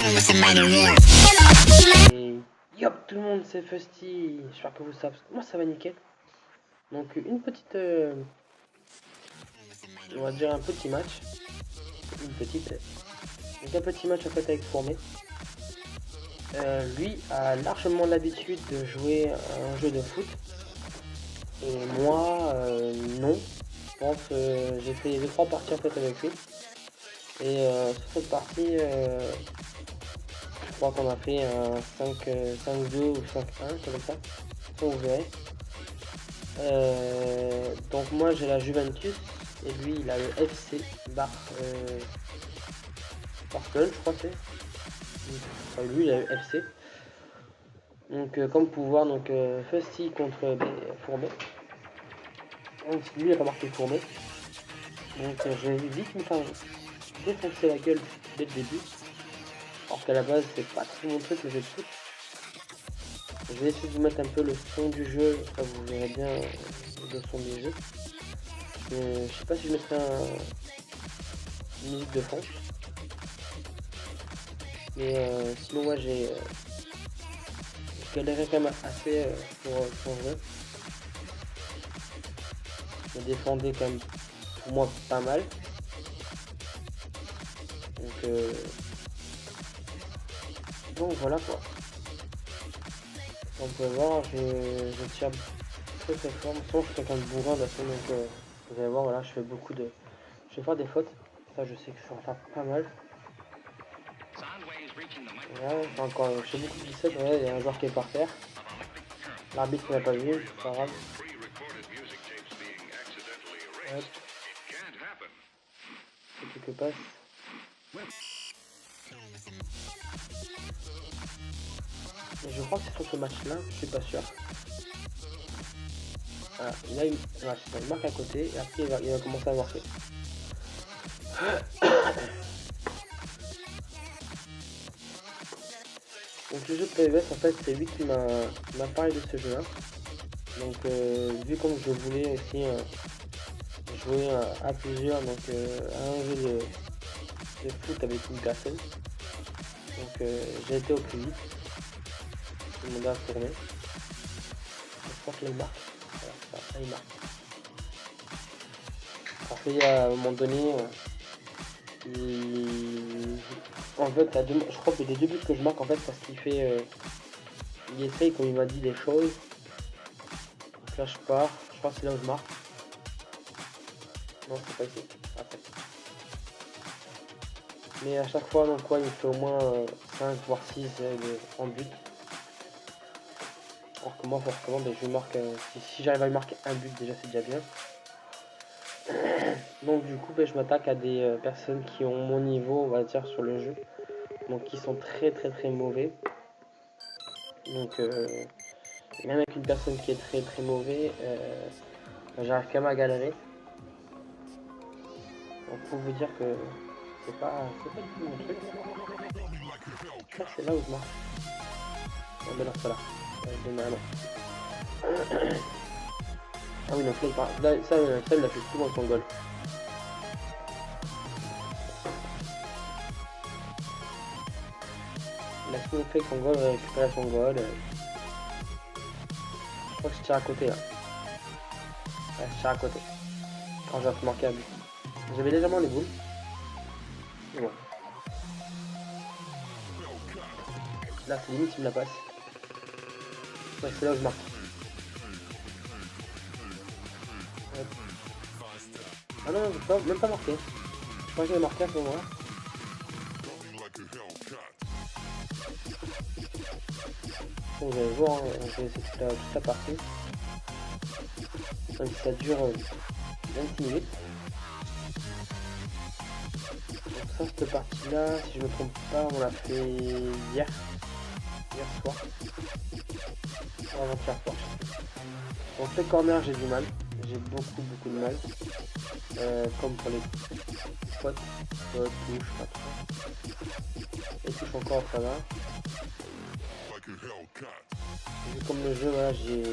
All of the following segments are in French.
Et yop tout le monde, c'est Fusty, j'espère que vous savez, moi ça va nickel. Donc une petite, on va dire un petit match, donc un petit match en fait avec Fourmé. Lui a largement l'habitude de jouer à un jeu de foot, et moi non. Je pense j'ai fait 2-3 parties en fait avec lui, et sur cette partie je crois qu'on a fait un 5-2 ou 5-1 comme ça, vous verrez. Donc moi j'ai la Juventus et lui il a le FC Barcelone, je crois que c'est. Enfin, lui il a le FC. Donc comme pouvoir, donc Fusty contre Fourmé. Donc lui il a pas marqué Fourmé. Donc j'ai vite me faire défoncer la gueule dès le début. Alors qu'à la base c'est pas trop mon truc le jeu de foot. Je vais essayer de vous mettre un peu le son du jeu, ça vous verrez bien le son du jeu. Je sais pas si je mettrai une musique de fond. Mais sinon moi j'ai galéré quand même assez pour jouer. Je me défendais quand même pour moi pas mal. Donc voilà quoi. On peut voir, je tire très très fort. Sinon je suis quelqu'un de bourrin de toute façon, donc vous allez voir, voilà, je fais beaucoup de. Je vais faire des fautes. Ça je sais que je vais en faire pas mal. Voilà, encore, je fais beaucoup de 17, ouais, il y a un joueur qui est par terre. L'arbitre n'a pas vu, c'est pas grave. Hop. C'est quelques passes. Et je crois que c'est sur ce match-là, je suis pas sûr. Voilà, là il marque à côté et après il va commencer à marquer. Donc le jeu de PES en fait c'est lui qui m'a parlé de ce jeu là. Donc vu comme je voulais aussi jouer à plusieurs, donc à un jeu de foot avec une personne. Donc j'ai été au plus vite. J'ai demandé à tourner. J'espère qu'il marque. Voilà, ça il marque. Après à un moment donné, en fait je crois que les deux buts que je marque en fait parce qu'il fait il essaye comme il m'a dit des choses. Donc là je pars, je crois que c'est là où je marque. Non c'est pas ici. Après. Mais à chaque fois donc quoi il fait au moins 5 voire 6 en but. Alors que moi forcément je marque si j'arrive à marquer un but déjà c'est déjà bien. Donc du coup je m'attaque à des personnes qui ont mon niveau on va dire sur le jeu. Donc qui sont très très très mauvais. Donc même avec une personne qui est très très mauvais, j'arrive quand même à galérer. Donc pour vous dire que c'est pas du tout mon truc. Ça c'est là où je marche. Non mais non c'est pas là. Ah oui donc là, ça il a fait souvent son goal. Il a souvent fait son goal, récupérer son goal. Je crois que je tire à côté là. Ouais, je tire à côté. Quand j'ai marqué un but. J'avais légèrement les boules. Et bon. Là c'est limite il me la passe. Ouais c'est là où je marque. Ouais. Ah non, je même pas marqué. Je crois que j'avais marqué à ce moment-là. Bon, vous allez voir, hein, je vais essayer toute la partie. Donc ça dure 26 minutes. Donc ça, cette partie-là, si je me trompe pas, on l'a fait hier soir. Avant-hier soir. Donc les corners, j'ai du mal. J'ai beaucoup de mal. Comme pour les potes, touches, pas trop. Les touches encore, ça va. Vu comme le jeu, voilà, j'ai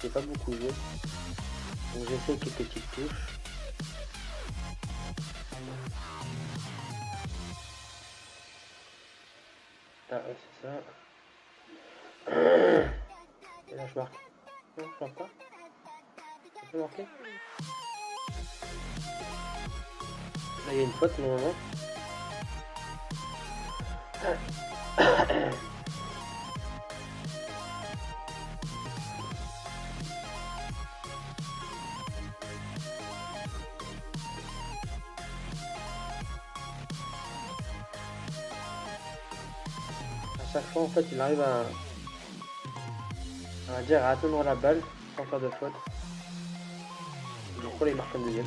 pas beaucoup joué. Donc j'essaie quelques petites touches. Ah ouais, c'est ça. Et là je marque. Non, je marque pas. Je peux marquer. Là il y a une faute normalement. À chaque fois en fait il arrive à dire à atteindre la balle sans faire de faute. Du coup là il marque un deuxième.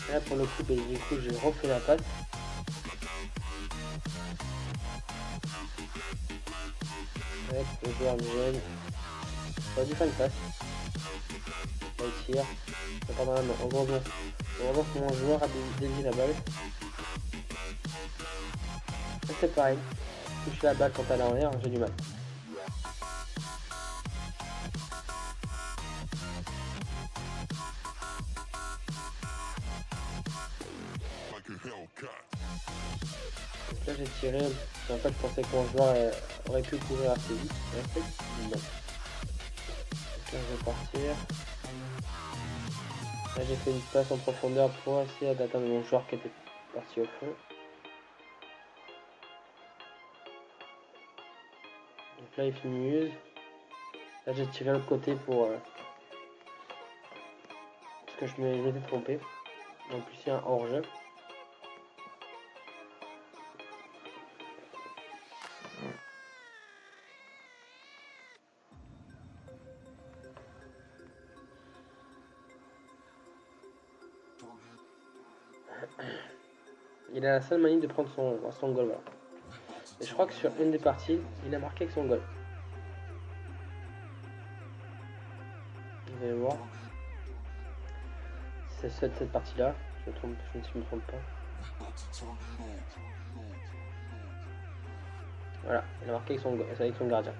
Et là pour le coup, du coup j'ai refait la passe. Avec le joueur me gêne. J'aurais dû faire une passe. Là il tire. C'est pas dans la main. Heureusement que mon joueur a dévié la balle. Et c'est pareil. Toucher la balle quand elle est en l'air, j'ai du mal. Donc là j'ai tiré. En fait je pensais que mon joueur aurait pu courir assez vite. Et en fait, non. Donc là je vais partir. Là j'ai fait une passe en profondeur pour essayer d'atteindre mon joueur qui était parti au fond. Donc là il finit. Là j'ai tiré l'autre côté pour parce que je m'étais trompé. En plus il y a un hors-jeu. Il a la seule manie de prendre son goal. Voilà. Et je crois que sur une des parties, il a marqué avec son goal. Vous allez voir. C'est cette partie-là. Je ne me trompe pas. Voilà, il a marqué avec son gardien.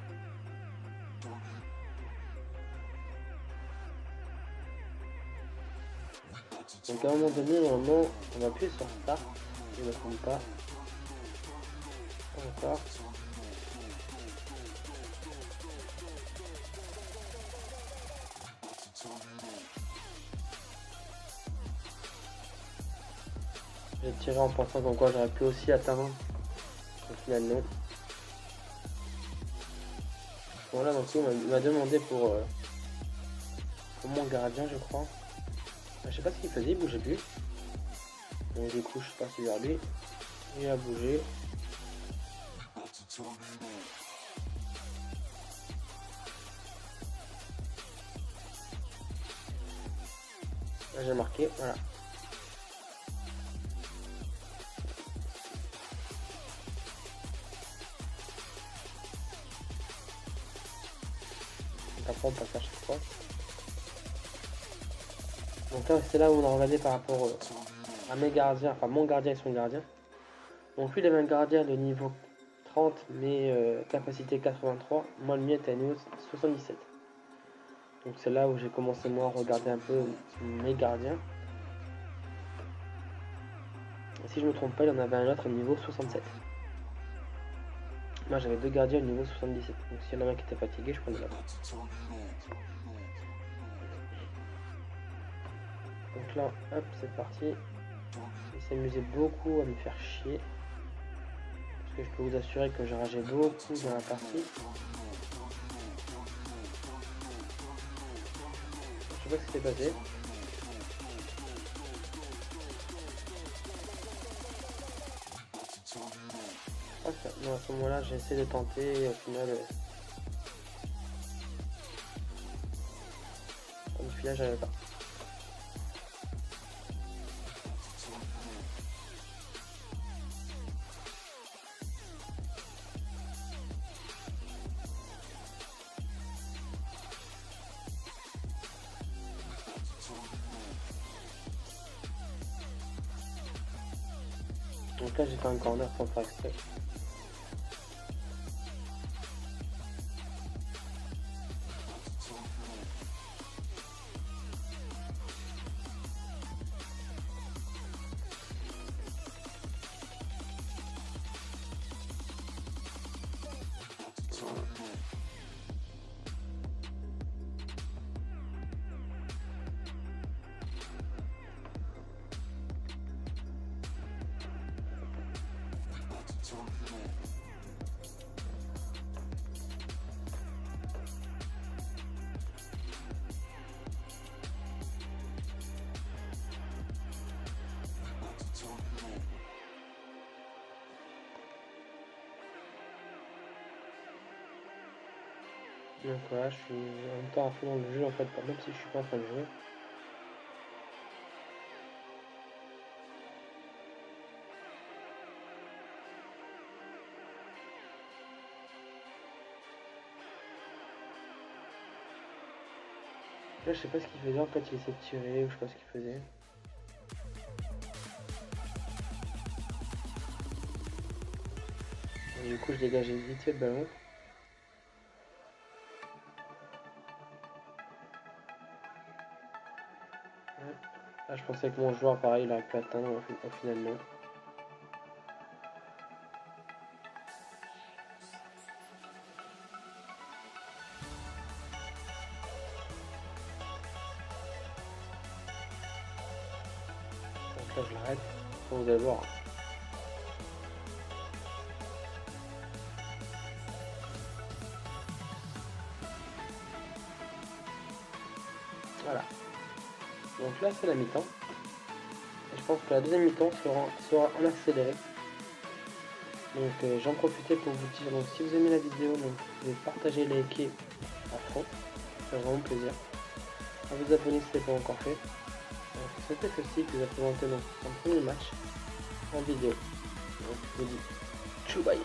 Donc à un moment donné, normalement, on va appuyer sur Start. Je ne me trompe pas. Encore. J'ai tiré en pensant qu'en quoi j'aurais pu aussi atteindre. Au final, non. Bon, là, donc, il m'a demandé pour mon gardien, je crois. Je sais pas ce qu'il faisait, il bougeait plus. Donc, du coup, je suis parti vers lui. Il a bougé. Là, j'ai marqué, voilà. Après, on passe à chaque fois. Donc là, c'est là où on a regardé par rapport à mes gardiens, enfin mon gardien et son gardien. Donc lui, il avait un gardien de niveau 30, mais capacité 83. Moi, le mien était à niveau 77. Donc c'est là où j'ai commencé moi à regarder un peu mes gardiens. Et si je me trompe pas, il y en avait un autre au niveau 67. Moi j'avais deux gardiens au niveau 77. Donc s'il y en a un qui était fatigué, je prenais l'autre. Donc là, hop, c'est parti. Il s'amusait beaucoup à me faire chier. Parce que je peux vous assurer que j'ai ragé beaucoup dans la partie. Je sais pas ce qui s'est passé. Non, à ce moment-là, j'ai essayé de tenter et au final, j'avais pas. Donc là, j'ai fait un corner sans faire exprès. Donc voilà, je suis en même temps à fond dans le jeu en fait, même si je suis pas en train de jouer. Là, je sais pas ce qu'il faisait en fait, il essayait de tirer ou je sais pas ce qu'il faisait. Et du coup, je dégageais vite fait le ballon. Là, je pensais que mon joueur, pareil, il aurait pu atteindre finalement. Donc là, je l'arrête. Vous allez voir. Voilà. Donc là, c'est la mi-temps. Et je pense que la deuxième mi-temps sera en accéléré. Donc j'en profitais pour vous dire, donc si vous aimez la vidéo, donc vous pouvez partager, liker à fond. Ça fait vraiment plaisir. À vous abonner si ce n'est pas encore fait. C'était Fusty qui vous a présenté donc son premier match en vidéo. Donc je vous dis tchou bye.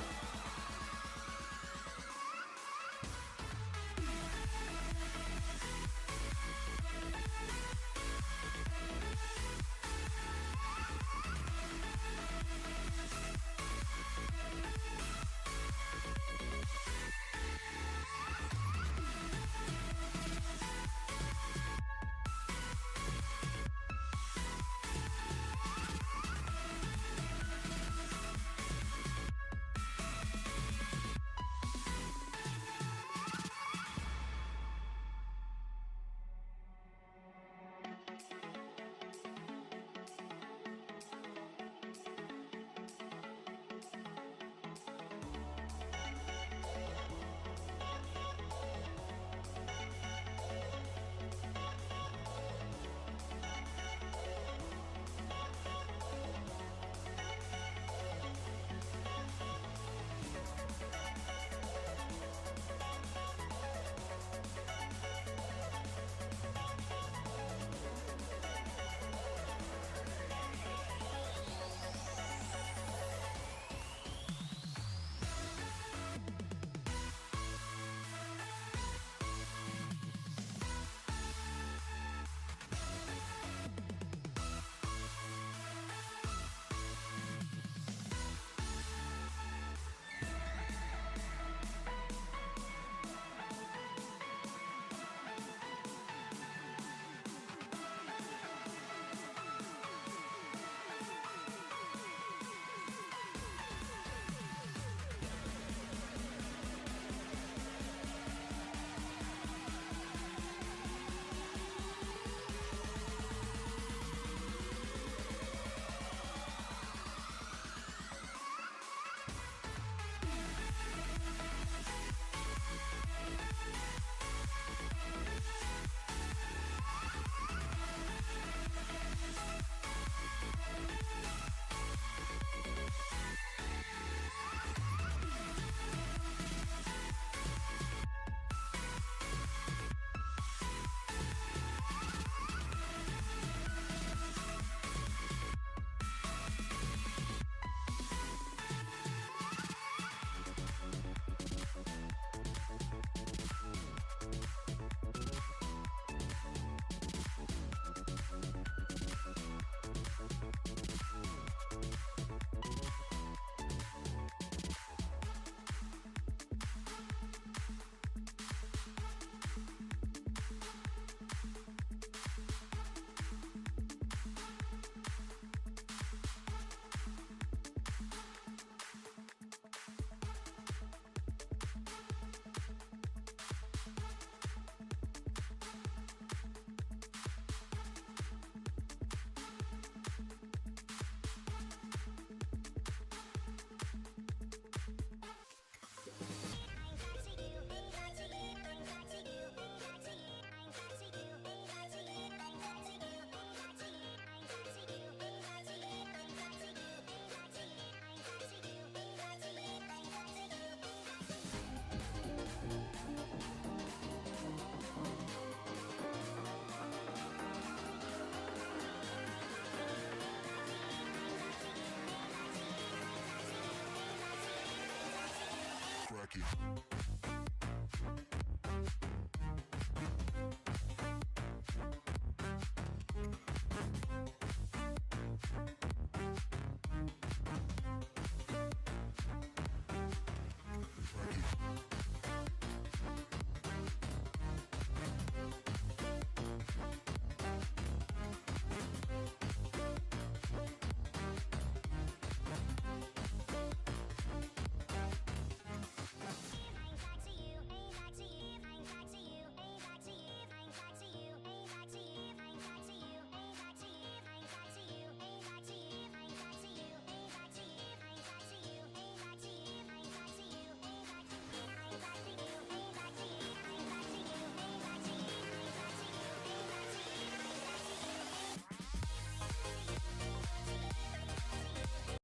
attaquer.